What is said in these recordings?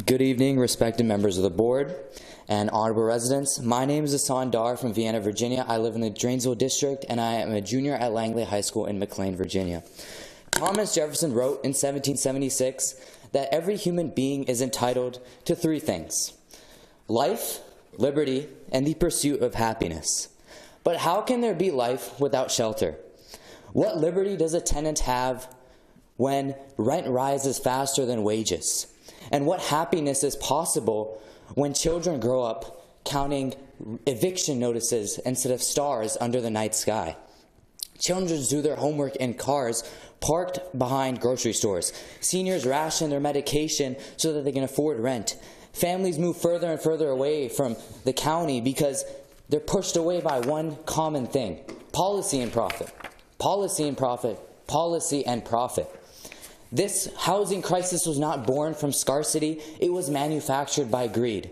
Good evening, respected members of the board and honorable residents. My name is Hasan Dar from Vienna, Virginia. I live in the Drainesville district, and I am a junior at Langley High School in McLean, Virginia. Thomas Jefferson wrote in 1776 that every human being is entitled to three things: life, liberty, and the pursuit of happiness. But how can there be life without shelter? What liberty does a tenant have when rent rises faster than wages? And what happiness is possible when children grow up counting eviction notices instead of stars under the night sky? Children do their homework in cars parked behind grocery stores. Seniors ration their medication so that they can afford rent. Families move further and further away from the county because they're pushed away by one common thing: policy and profit. Policy and profit. Policy and profit. This housing crisis was not born from scarcity. It was manufactured by greed.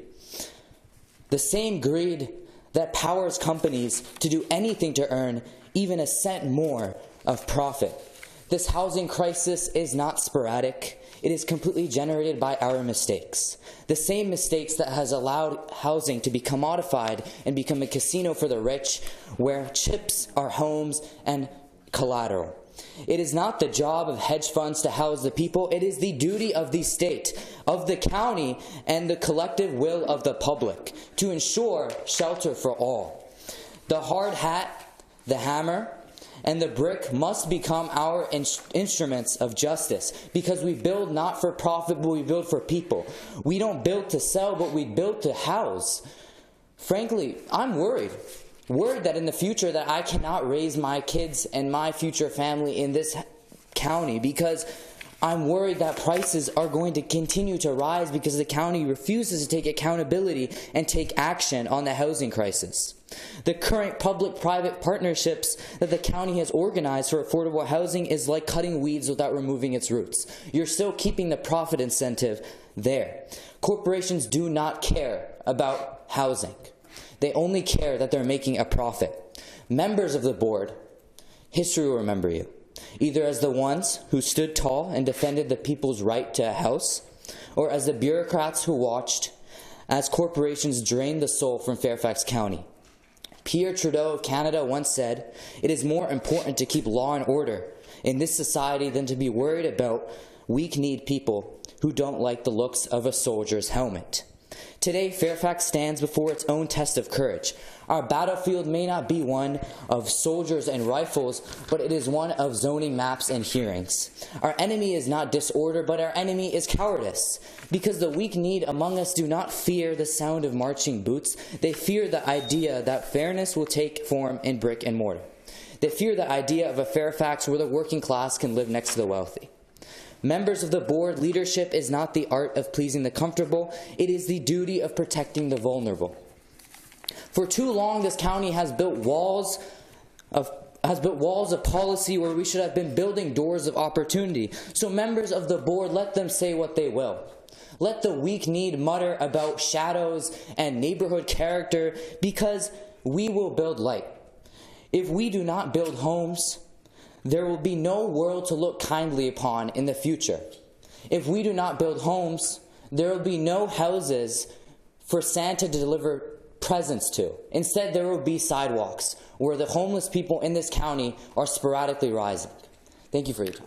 The same greed that powers companies to do anything to earn even a cent more of profit. This housing crisis is not sporadic. It is completely generated by our mistakes. The same mistakes that has allowed housing to be commodified and become a casino for the rich, where chips are homes and collateral. It is not the job of hedge funds to house the people. It is the duty of the state, of the county, and the collective will of the public to ensure shelter for all. The hard hat, the hammer, and the brick must become our instruments of justice, because we build not for profit, but we build for people. We don't build to sell, but we build to house. Frankly, I'm worried that in the future that I cannot raise my kids and my future family in this county, because I'm worried that prices are going to continue to rise because the county refuses to take accountability and take action on the housing crisis. The current public-private partnerships that the county has organized for affordable housing is like cutting weeds without removing its roots. You're still keeping the profit incentive there. Corporations do not care about housing. They only care that they're making a profit. Members of the board, history will remember you, either as the ones who stood tall and defended the people's right to a house, or as the bureaucrats who watched as corporations drained the soul from Fairfax County. Pierre Trudeau of Canada once said, "It is more important to keep law and order in this society than to be worried about weak-kneed people who don't like the looks of a soldier's helmet." Today, Fairfax stands before its own test of courage. Our battlefield may not be one of soldiers and rifles, but it is one of zoning maps and hearings. Our enemy is not disorder, but our enemy is cowardice. Because the weak-kneed among us do not fear the sound of marching boots. They fear the idea that fairness will take form in brick and mortar. They fear the idea of a Fairfax where the working class can live next to the wealthy. Members of the board, leadership is not the art of pleasing the comfortable. It is the duty of protecting the vulnerable. For too long, this county has built walls of policy where we should have been building doors of opportunity. So members of the board, let them say what they will. Let the weak-kneed mutter about shadows and neighborhood character, because we will build light. If we do not build homes, there will be no world to look kindly upon in the future. If we do not build homes, there will be no houses for Santa to deliver presents to. Instead, there will be sidewalks where the homeless people in this county are sporadically rising. Thank you for your time.